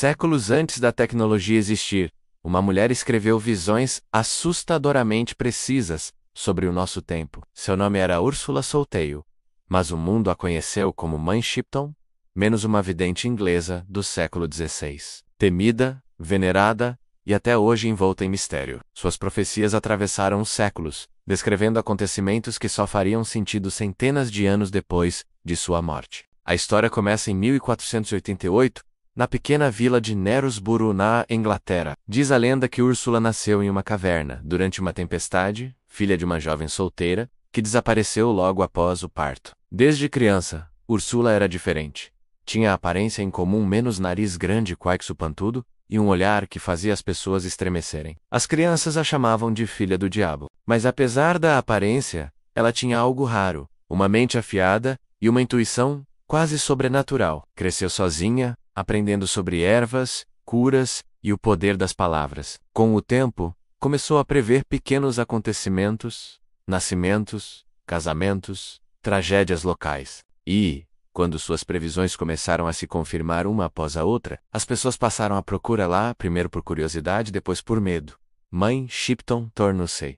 Séculos antes da tecnologia existir, uma mulher escreveu visões assustadoramente precisas sobre o nosso tempo. Seu nome era Ursula Souteio, mas o mundo a conheceu como Mãe Shipton, menos uma vidente inglesa do século XVI. Temida, venerada e até hoje envolta em mistério. Suas profecias atravessaram os séculos, descrevendo acontecimentos que só fariam sentido centenas de anos depois de sua morte. A história começa em 1488, na pequena vila de Knaresborough, na Inglaterra. Diz a lenda que Úrsula nasceu em uma caverna durante uma tempestade, filha de uma jovem solteira, que desapareceu logo após o parto. Desde criança, Úrsula era diferente. Tinha a aparência incomum, menos nariz grande quaixo pantudo, e um olhar que fazia as pessoas estremecerem. As crianças a chamavam de filha do diabo. Mas apesar da aparência, ela tinha algo raro, uma mente afiada e uma intuição quase sobrenatural. Cresceu sozinha, aprendendo sobre ervas, curas e o poder das palavras. Com o tempo, começou a prever pequenos acontecimentos, nascimentos, casamentos, tragédias locais. E, quando suas previsões começaram a se confirmar uma após a outra, as pessoas passaram a procurá-la, primeiro por curiosidade, depois por medo. Mãe Shipton tornou-se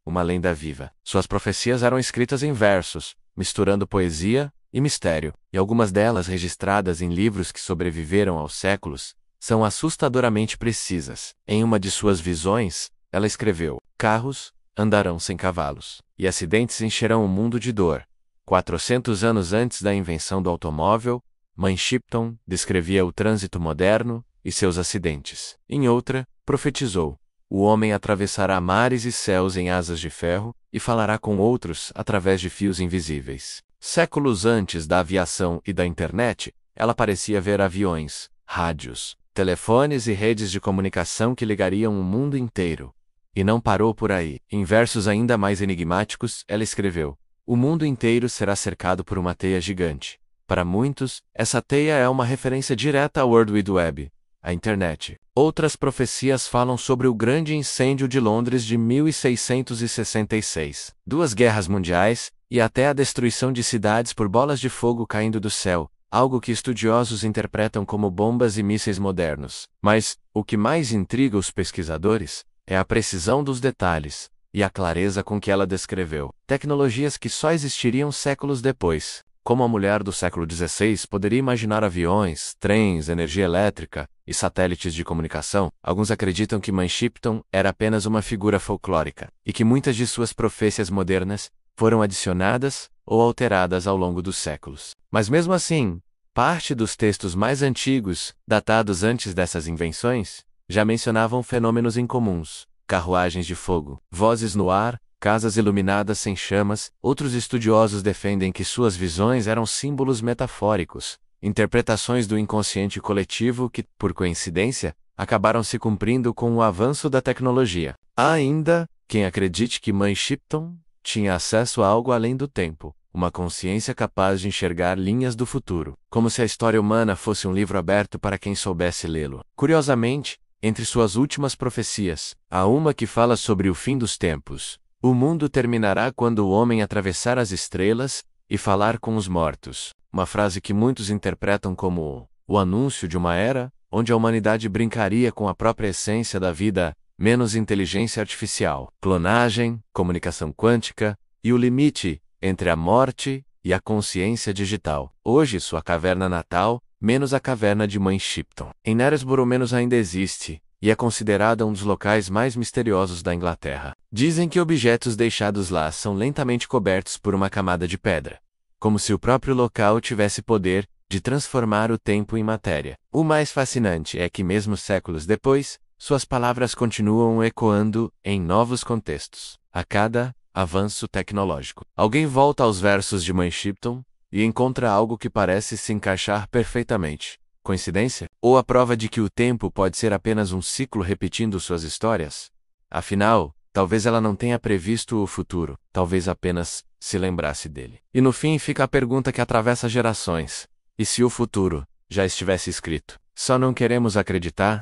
uma lenda viva. Suas profecias eram escritas em versos, misturando poesia e mistério, e algumas delas registradas em livros que sobreviveram aos séculos, são assustadoramente precisas. Em uma de suas visões, ela escreveu: carros andarão sem cavalos, e acidentes encherão o mundo de dor. 400 anos antes da invenção do automóvel, Mãe Shipton descrevia o trânsito moderno e seus acidentes. Em outra, profetizou: o homem atravessará mares e céus em asas de ferro e falará com outros através de fios invisíveis. Séculos antes da aviação e da internet, ela parecia ver aviões, rádios, telefones e redes de comunicação que ligariam o mundo inteiro. E não parou por aí. Em versos ainda mais enigmáticos, ela escreveu: o mundo inteiro será cercado por uma teia gigante. Para muitos, essa teia é uma referência direta ao World Wide Web, a internet. Outras profecias falam sobre o grande incêndio de Londres de 1666, duas guerras mundiais, e até a destruição de cidades por bolas de fogo caindo do céu, algo que estudiosos interpretam como bombas e mísseis modernos. Mas, o que mais intriga os pesquisadores é a precisão dos detalhes e a clareza com que ela descreveu tecnologias que só existiriam séculos depois. Como a mulher do século XVI poderia imaginar aviões, trens, energia elétrica e satélites de comunicação, alguns acreditam que Mãe Shipton era apenas uma figura folclórica, e que muitas de suas profecias modernas foram adicionadas ou alteradas ao longo dos séculos. Mas mesmo assim, parte dos textos mais antigos, datados antes dessas invenções, já mencionavam fenômenos incomuns: carruagens de fogo, vozes no ar, casas iluminadas sem chamas. Outros estudiosos defendem que suas visões eram símbolos metafóricos, interpretações do inconsciente coletivo que, por coincidência, acabaram se cumprindo com o avanço da tecnologia. Há ainda quem acredite que Mãe Shipton tinha acesso a algo além do tempo, uma consciência capaz de enxergar linhas do futuro, como se a história humana fosse um livro aberto para quem soubesse lê-lo. Curiosamente, entre suas últimas profecias, há uma que fala sobre o fim dos tempos. O mundo terminará quando o homem atravessar as estrelas e falar com os mortos. Uma frase que muitos interpretam como o anúncio de uma era onde a humanidade brincaria com a própria essência da vida, menos inteligência artificial, clonagem, comunicação quântica e o limite entre a morte e a consciência digital. Hoje sua caverna natal, menos a caverna de Mãe Shipton. Em Knaresborough menos ainda existe, e é considerada um dos locais mais misteriosos da Inglaterra. Dizem que objetos deixados lá são lentamente cobertos por uma camada de pedra, como se o próprio local tivesse poder de transformar o tempo em matéria. O mais fascinante é que mesmo séculos depois, suas palavras continuam ecoando em novos contextos. A cada avanço tecnológico, alguém volta aos versos de Mãe Shipton e encontra algo que parece se encaixar perfeitamente. Coincidência? Ou a prova de que o tempo pode ser apenas um ciclo repetindo suas histórias? Afinal, talvez ela não tenha previsto o futuro, talvez apenas se lembrasse dele. E no fim fica a pergunta que atravessa gerações: e se o futuro já estivesse escrito? Só não queremos acreditar?